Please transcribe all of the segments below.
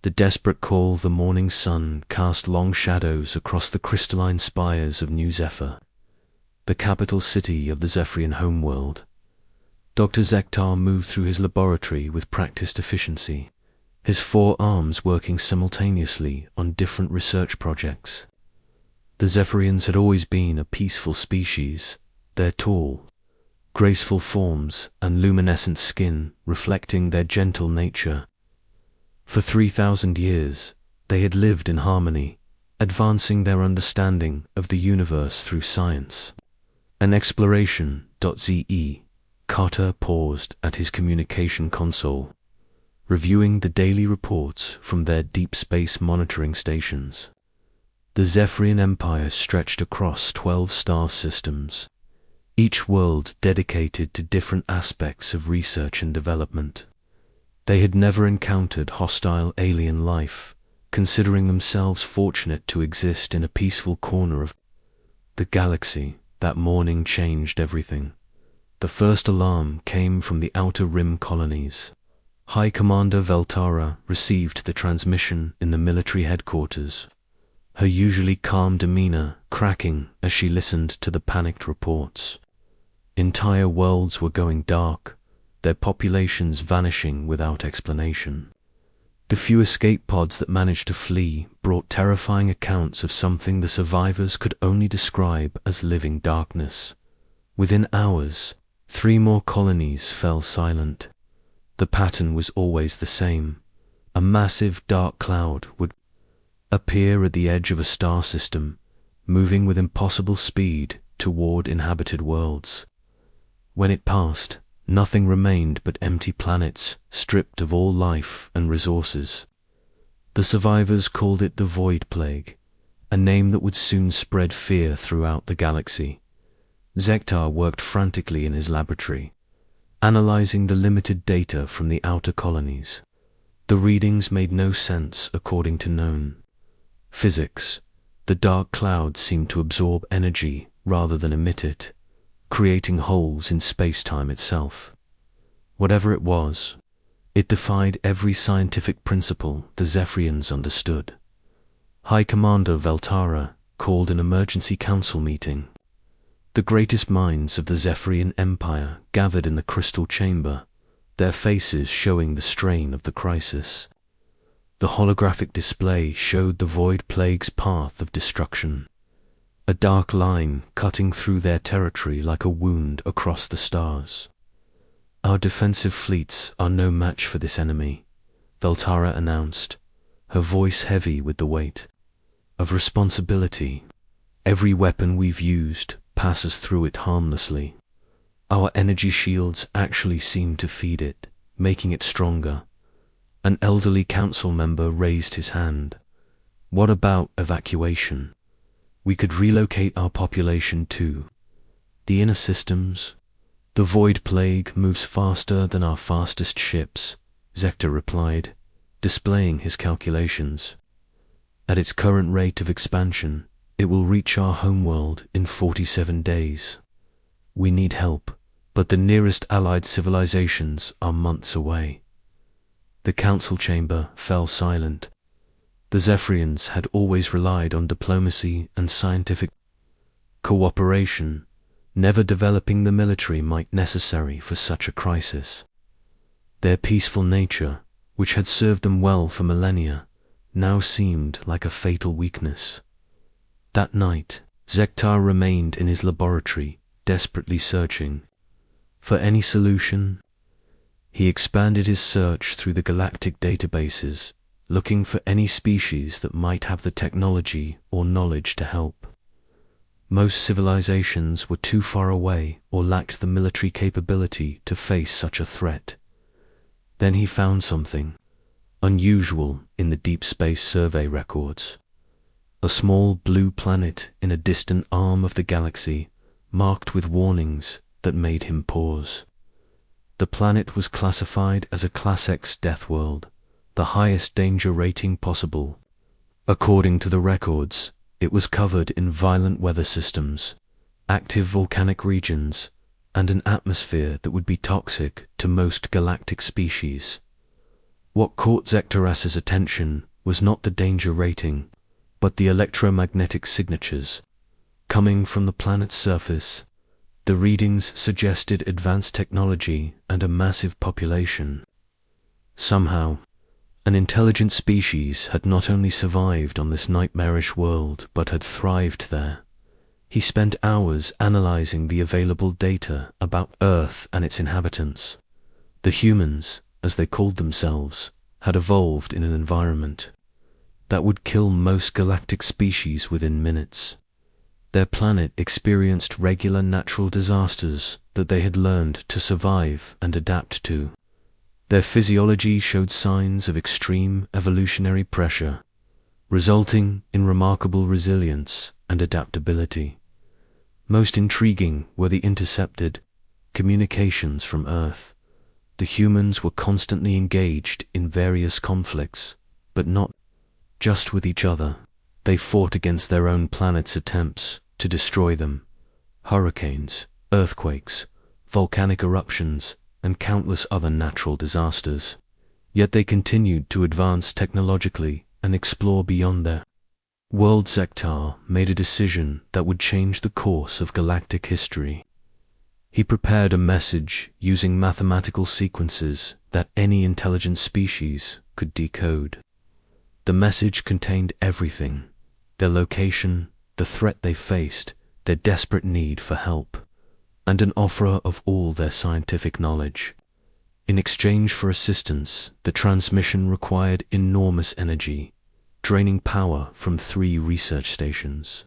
The desperate call of the morning sun cast long shadows across the crystalline spires of New Zephyr, the capital city of the Zephyrian homeworld. Dr. Zektar moved through his laboratory with practiced efficiency, his 4 arms working simultaneously on different research projects. The Zephyrians had always been a peaceful species, their tall, graceful forms and luminescent skin reflecting their gentle nature. For 3,000 years, they had lived in harmony, advancing their understanding of the universe through science. An exploration.ze. Carter paused at his communication console, reviewing the daily reports from their deep space monitoring stations. The Zephyrian Empire stretched across 12 star systems, each world dedicated to different aspects of research and development. They had never encountered hostile alien life, considering themselves fortunate to exist in a peaceful corner of the galaxy. That morning changed everything. The first alarm came from the Outer Rim colonies. High Commander Veltara received the transmission in the military headquarters, her usually calm demeanor cracking as she listened to the panicked reports. Entire worlds were going dark, their populations vanishing without explanation. The few escape pods that managed to flee brought terrifying accounts of something the survivors could only describe as living darkness. Within hours, 3 more colonies fell silent. The pattern was always the same. A massive dark cloud would appear at the edge of a star system, moving with impossible speed toward inhabited worlds. When it passed, nothing remained but empty planets, stripped of all life and resources. The survivors called it the Void Plague, a name that would soon spread fear throughout the galaxy. Zektar worked frantically in his laboratory, analyzing the limited data from the outer colonies. The readings made no sense according to known physics. The dark cloud seemed to absorb energy rather than emit it, creating holes in space-time itself. Whatever it was, it defied every scientific principle the Zephyrians understood. High Commander Veltara called an emergency council meeting. The greatest minds of the Zephyrian Empire gathered in the crystal chamber, their faces showing the strain of the crisis. The holographic display showed the Void Plague's path of destruction, a dark line cutting through their territory like a wound across the stars. Our defensive fleets are no match for this enemy, Veltara announced, her voice heavy with the weight of responsibility. Every weapon we've used passes through it harmlessly. Our energy shields actually seem to feed it, making it stronger. An elderly council member raised his hand. What about evacuation? We could relocate our population to the inner systems. The Void Plague moves faster than our fastest ships, Zektar replied, displaying his calculations. At its current rate of expansion, it will reach our homeworld in 47 days. We need help, but the nearest allied civilizations are months away. The council chamber fell silent. The Zephyrians had always relied on diplomacy and scientific cooperation, never developing the military might necessary for such a crisis. Their peaceful nature, which had served them well for millennia, now seemed like a fatal weakness. That night, Zektar remained in his laboratory, desperately searching for any solution. He expanded his search through the galactic databases, looking for any species that might have the technology or knowledge to help. Most civilizations were too far away or lacked the military capability to face such a threat. Then he found something unusual in the Deep Space Survey records. A small blue planet in a distant arm of the galaxy, marked with warnings that made him pause. The planet was classified as a Class X Deathworld, the highest danger rating possible. According to the records, it was covered in violent weather systems, active volcanic regions, and an atmosphere that would be toxic to most galactic species. What caught Zektoras's attention was not the danger rating, but the electromagnetic signatures. Coming from the planet's surface, the readings suggested advanced technology and a massive population. Somehow, an intelligent species had not only survived on this nightmarish world, but had thrived there. He spent hours analyzing the available data about Earth and its inhabitants. The humans, as they called themselves, had evolved in an environment that would kill most galactic species within minutes. Their planet experienced regular natural disasters that they had learned to survive and adapt to. Their physiology showed signs of extreme evolutionary pressure, resulting in remarkable resilience and adaptability. Most intriguing were the intercepted communications from Earth. The humans were constantly engaged in various conflicts, but not just with each other. They fought against their own planet's attempts to destroy them. Hurricanes, earthquakes, volcanic eruptions, and countless other natural disasters. Yet they continued to advance technologically and explore beyond their world. Zektar made a decision that would change the course of galactic history. He prepared a message using mathematical sequences that any intelligent species could decode. The message contained everything: their location, the threat they faced, their desperate need for help, and an offer of all their scientific knowledge. In exchange for assistance, the transmission required enormous energy, draining power from 3 research stations.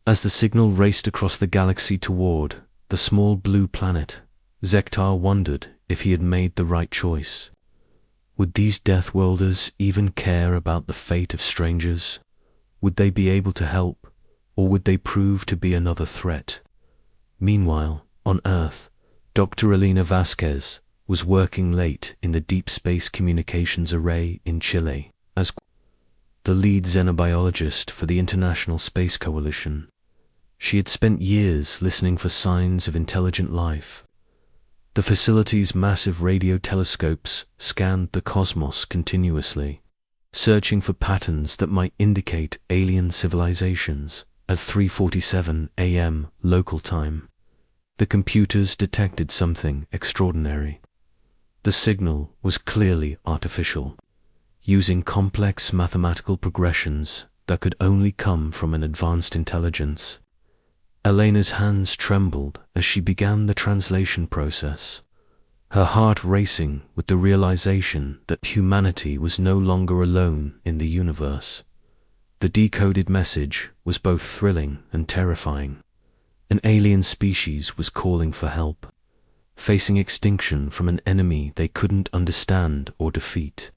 As the signal raced across the galaxy toward the small blue planet, Zektar wondered if he had made the right choice. Would these Deathworlders even care about the fate of strangers? Would they be able to help, or would they prove to be another threat? Meanwhile, on Earth, Dr. Elena Vasquez was working late in the Deep Space Communications Array in Chile as the lead xenobiologist for the International Space Coalition. She had spent years listening for signs of intelligent life. The facility's massive radio telescopes scanned the cosmos continuously, searching for patterns that might indicate alien civilizations. At 3:47 a.m. local time, the computers detected something extraordinary. The signal was clearly artificial, using complex mathematical progressions that could only come from an advanced intelligence. Elena's hands trembled as she began the translation process, her heart racing with the realization that humanity was no longer alone in the universe. The decoded message was both thrilling and terrifying. An alien species was calling for help, facing extinction from an enemy they couldn't understand or defeat.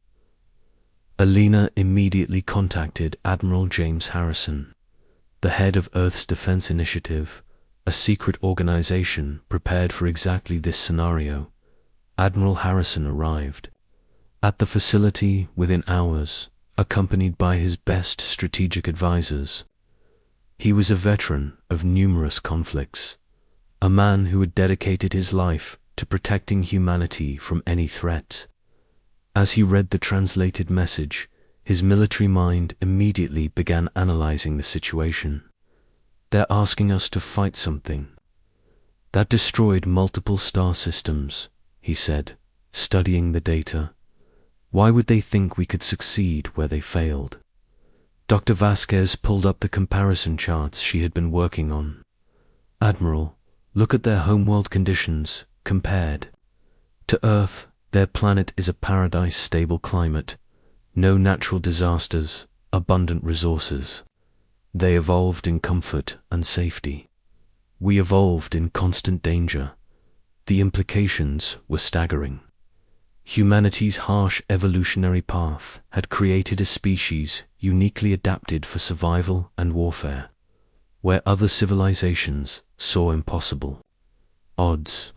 Elena immediately contacted Admiral James Harrison, the head of Earth's Defense Initiative, a secret organization prepared for exactly this scenario. Admiral Harrison arrived at the facility within hours, accompanied by his best strategic advisors. He was a veteran of numerous conflicts, a man who had dedicated his life to protecting humanity from any threat. As he read the translated message, his military mind immediately began analyzing the situation. "They're asking us to fight something that destroyed multiple star systems," he said, studying the data. "Why would they think we could succeed where they failed?" Dr. Vasquez pulled up the comparison charts she had been working on. "Admiral, look at their homeworld conditions compared to Earth. Their planet is a paradise, stable climate, no natural disasters, abundant resources. They evolved in comfort and safety. We evolved in constant danger." The implications were staggering. Humanity's harsh evolutionary path had created a species uniquely adapted for survival and warfare, where other civilizations saw impossible odds.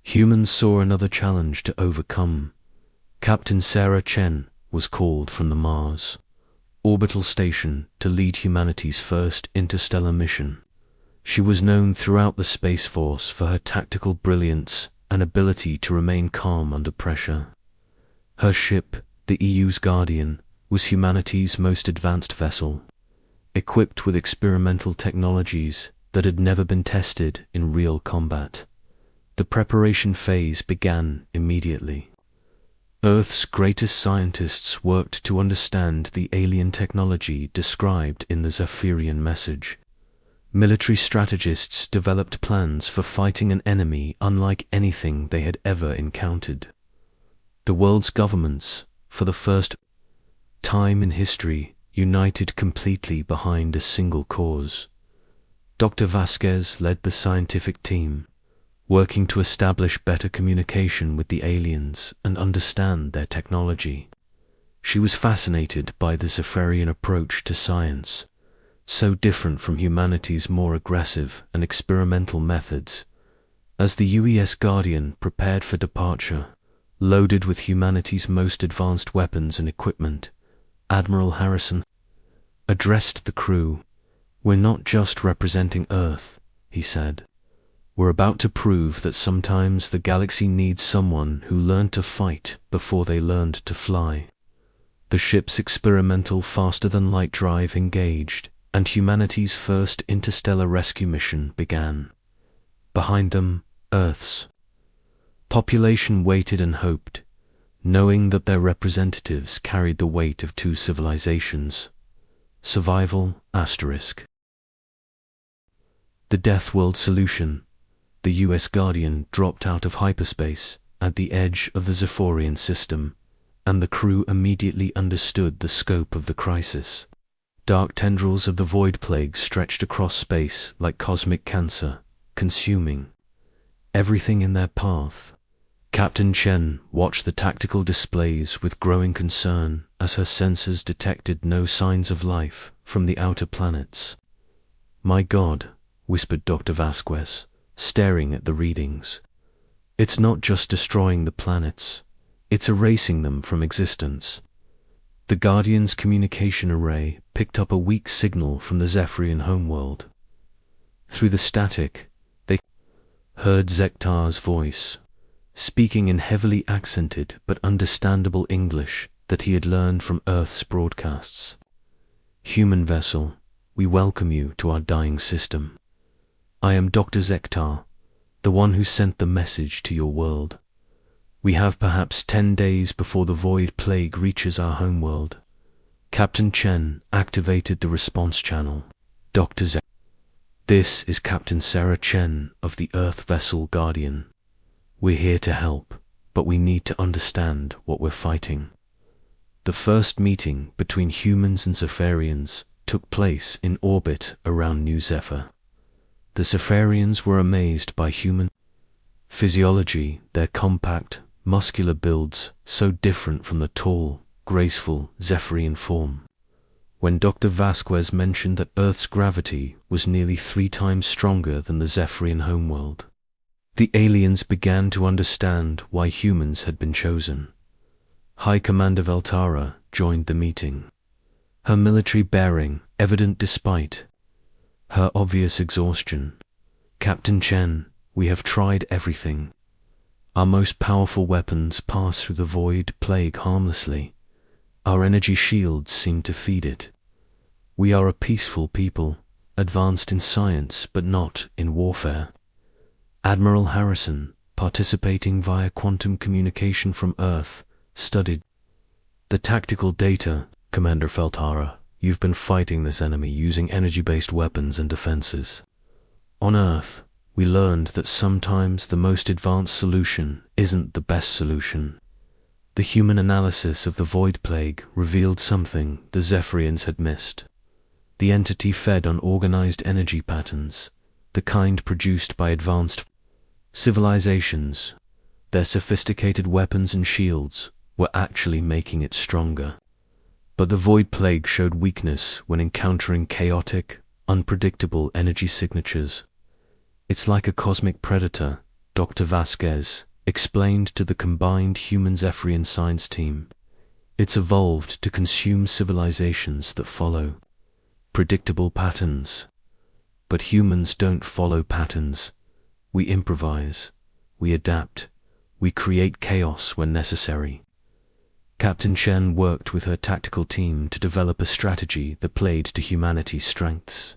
Humans saw another challenge to overcome. Captain Sarah Chen was called from the Mars orbital station to lead humanity's first interstellar mission. She was known throughout the Space Force for her tactical brilliance and ability to remain calm under pressure. Her ship, The EU's Guardian was humanity's most advanced vessel, equipped with experimental technologies that had never been tested in real combat. The preparation phase began immediately. Earth's greatest scientists worked to understand the alien technology described in the Zephyrian message. Military strategists developed plans for fighting an enemy unlike anything they had ever encountered. The world's governments, for the first time in history, united completely behind a single cause. Dr. Vasquez led the scientific team, working to establish better communication with the aliens and understand their technology. She was fascinated by the Zephyrian approach to science, so different from humanity's more aggressive and experimental methods. As the UES Guardian prepared for departure, loaded with humanity's most advanced weapons and equipment, Admiral Harrison addressed the crew. "We're not just representing Earth," he said. "We're about to prove that sometimes the galaxy needs someone who learned to fight before they learned to fly." The ship's experimental faster-than-light drive engaged, and humanity's first interstellar rescue mission began. Behind them, Earth's population waited and hoped, knowing that their representatives carried the weight of two civilizations. Survival **. The Deathworld solution. The US Guardian dropped out of hyperspace at the edge of the Zephyrian system, and the crew immediately understood the scope of the crisis. Dark tendrils of the void plague stretched across space like cosmic cancer, consuming everything in their path. Captain Chen watched the tactical displays with growing concern as her sensors detected no signs of life from the outer planets. "My God," whispered Dr. Vasquez, staring at the readings. "It's not just destroying the planets, it's erasing them from existence." The Guardian's communication array picked up a weak signal from the Zephyrian homeworld. Through the static, they heard Zektar's voice, speaking in heavily accented but understandable English that he had learned from Earth's broadcasts. "Human vessel, we welcome you to our dying system. I am Dr. Zektar, the one who sent the message to your world. We have perhaps 10 days before the void plague reaches our homeworld." Captain Chen activated the response channel. "Dr. Zektar, this is Captain Sarah Chen of the Earth vessel Guardian. We're here to help, but we need to understand what we're fighting." The first meeting between humans and Zephyrians took place in orbit around New Zephyr. The Zephyrians were amazed by human physiology, their compact, muscular builds so different from the tall, graceful Zephyrian form. When Dr. Vasquez mentioned that Earth's gravity was nearly 3 times stronger than the Zephyrian homeworld, the aliens began to understand why humans had been chosen. High Commander Veltara joined the meeting, her military bearing evident despite her obvious exhaustion. "Captain Chen, we have tried everything. Our most powerful weapons pass through the void plague harmlessly. Our energy shields seem to feed it. We are a peaceful people, advanced in science but not in warfare." Admiral Harrison, participating via quantum communication from Earth, studied the tactical data. "Commander Veltara, you've been fighting this enemy using energy-based weapons and defenses. On Earth, we learned that sometimes the most advanced solution isn't the best solution. The human analysis of the void plague revealed something the Zephyrians had missed. The entity fed on organized energy patterns, the kind produced by advanced civilizations. Their sophisticated weapons and shields were actually making it stronger. But the void plague showed weakness when encountering chaotic, unpredictable energy signatures. It's like a cosmic predator, Dr. Vasquez explained to the combined human Zephyrian science team. It's evolved to consume civilizations that follow predictable patterns. But humans don't follow patterns. We improvise, we adapt, we create chaos when necessary. Captain Chen worked with her tactical team to develop a strategy that played to humanity's strengths.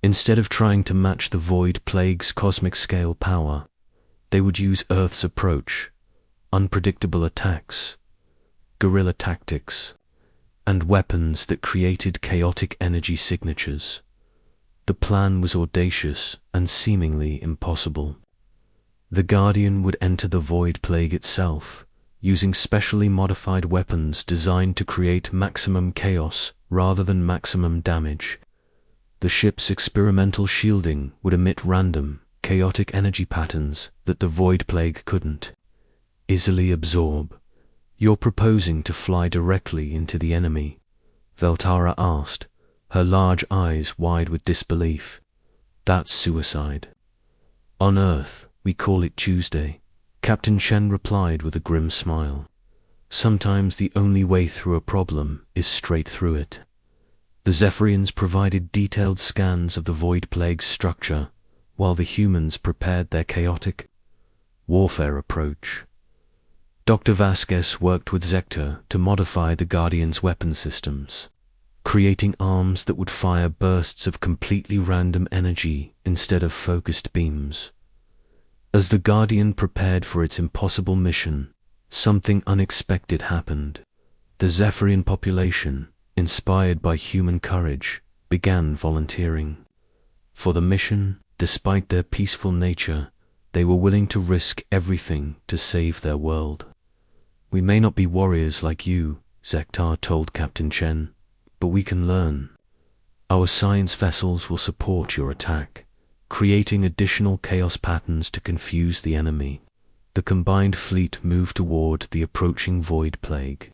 Instead of trying to match the Void Plague's cosmic scale power, they would use Earth's approach, unpredictable attacks, guerrilla tactics, and weapons that created chaotic energy signatures. The plan was audacious and seemingly impossible. The Guardian would enter the Void Plague itself, using specially modified weapons designed to create maximum chaos rather than maximum damage. The ship's experimental shielding would emit random, chaotic energy patterns that the Void Plague couldn't easily absorb. "You're proposing to fly directly into the enemy?" Veltara asked, her large eyes wide with disbelief. "That's suicide." "On Earth, we call it Tuesday," Captain Chen replied with a grim smile. "Sometimes the only way through a problem is straight through it." The Zephyrians provided detailed scans of the Void Plague's structure, while the humans prepared their chaotic warfare approach. Dr. Vasquez worked with Zector to modify the Guardian's weapon systems, creating arms that would fire bursts of completely random energy instead of focused beams. As the Guardian prepared for its impossible mission, something unexpected happened. The Zephyrian population, inspired by human courage, began volunteering. For the mission, despite their peaceful nature, they were willing to risk everything to save their world. "We may not be warriors like you," Zector told Captain Chen, "but we can learn. Our science vessels will support your attack, creating additional chaos patterns to confuse the enemy." The combined fleet moved toward the approaching Void Plague.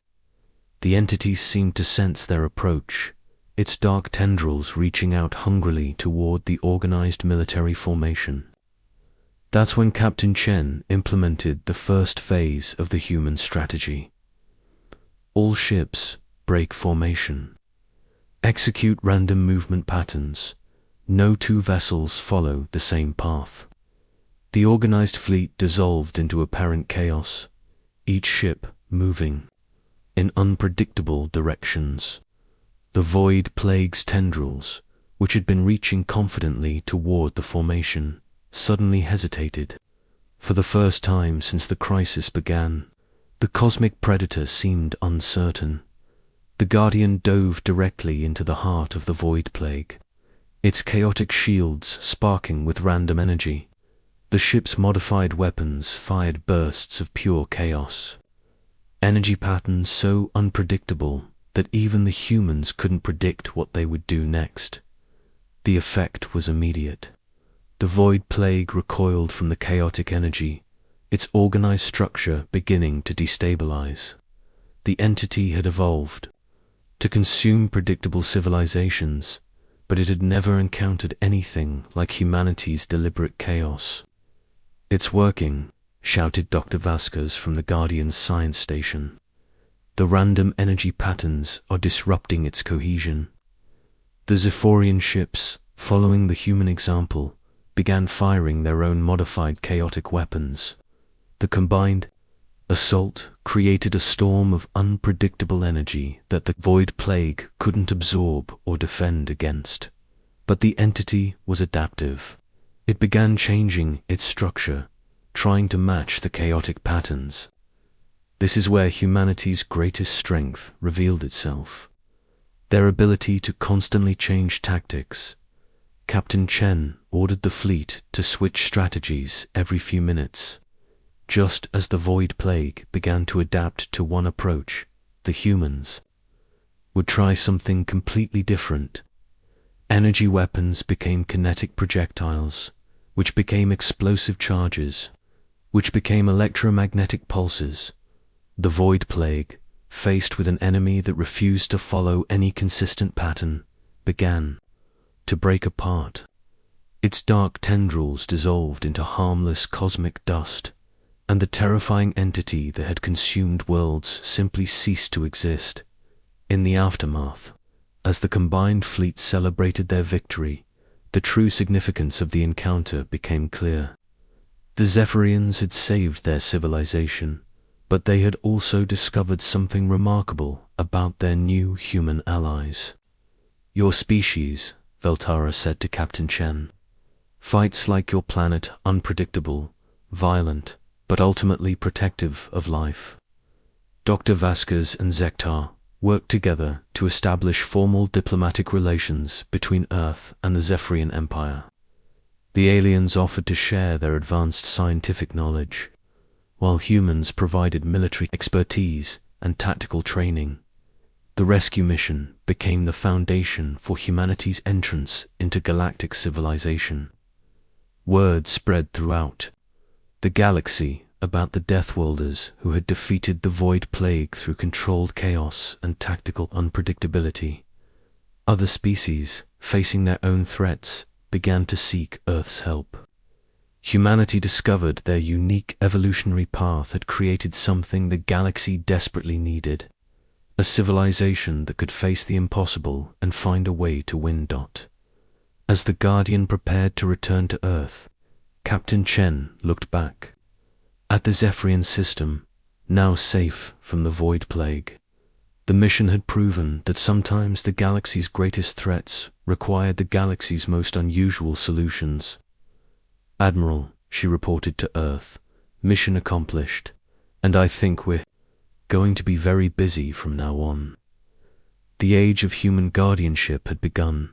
The entity seemed to sense their approach, its dark tendrils reaching out hungrily toward the organized military formation. That's when Captain Chen implemented the first phase of the human strategy. All ships break formation. Execute random movement patterns. No two vessels follow the same path. The organized fleet dissolved into apparent chaos, each ship moving in unpredictable directions. The Void Plague's tendrils, which had been reaching confidently toward the formation, suddenly hesitated. For the first time since the crisis began, the cosmic predator seemed uncertain. The Guardian dove directly into the heart of the Void Plague, its chaotic shields sparking with random energy. The ship's modified weapons fired bursts of pure chaos. Energy patterns so unpredictable that even the humans couldn't predict what they would do next. The effect was immediate. The Void Plague recoiled from the chaotic energy, its organized structure beginning to destabilize. The entity had evolved to consume predictable civilizations, but it had never encountered anything like humanity's deliberate chaos. "It's working," shouted Dr. Vasquez from the Guardian's science station. "The random energy patterns are disrupting its cohesion." The Zephyrian ships, following the human example, began firing their own modified chaotic weapons. The combined assault created a storm of unpredictable energy that the Void Plague couldn't absorb or defend against. But the entity was adaptive. It began changing its structure, trying to match the chaotic patterns. This is where humanity's greatest strength revealed itself. Their ability to constantly change tactics. Captain Chen ordered the fleet to switch strategies every few minutes. Just as the Void Plague began to adapt to one approach, the humans would try something completely different. Energy weapons became kinetic projectiles, which became explosive charges, which became electromagnetic pulses. The Void Plague, faced with an enemy that refused to follow any consistent pattern, began to break apart. Its dark tendrils dissolved into harmless cosmic dust, and the terrifying entity that had consumed worlds simply ceased to exist. In the aftermath, as the combined fleet celebrated their victory, the true significance of the encounter became clear. The Zephyrians had saved their civilization, But they had also discovered something remarkable about their new human allies. "Your species," Veltara said to Captain Chen, "fights like your planet, unpredictable, violent, but ultimately protective of life." Dr. Vasquez and Zektar worked together to establish formal diplomatic relations between Earth and the Zephyrian Empire. The aliens offered to share their advanced scientific knowledge, while humans provided military expertise and tactical training. The rescue mission became the foundation for humanity's entrance into galactic civilization. Word spread throughout the galaxy about the Deathworlders who had defeated the Void Plague through controlled chaos and tactical unpredictability. Other species, facing their own threats, began to seek Earth's help. Humanity discovered their unique evolutionary path had created something the galaxy desperately needed: a civilization that could face the impossible and find a way to win. As the Guardian prepared to return to Earth, Captain Chen looked back at the Zephyrian system, now safe from the Void Plague. The mission had proven that sometimes the galaxy's greatest threats required the galaxy's most unusual solutions. "Admiral," she reported to Earth, "mission accomplished, and I think we're going to be very busy from now on." The age of human guardianship had begun,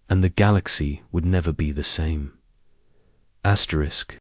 and the galaxy would never be the same. Asterisk.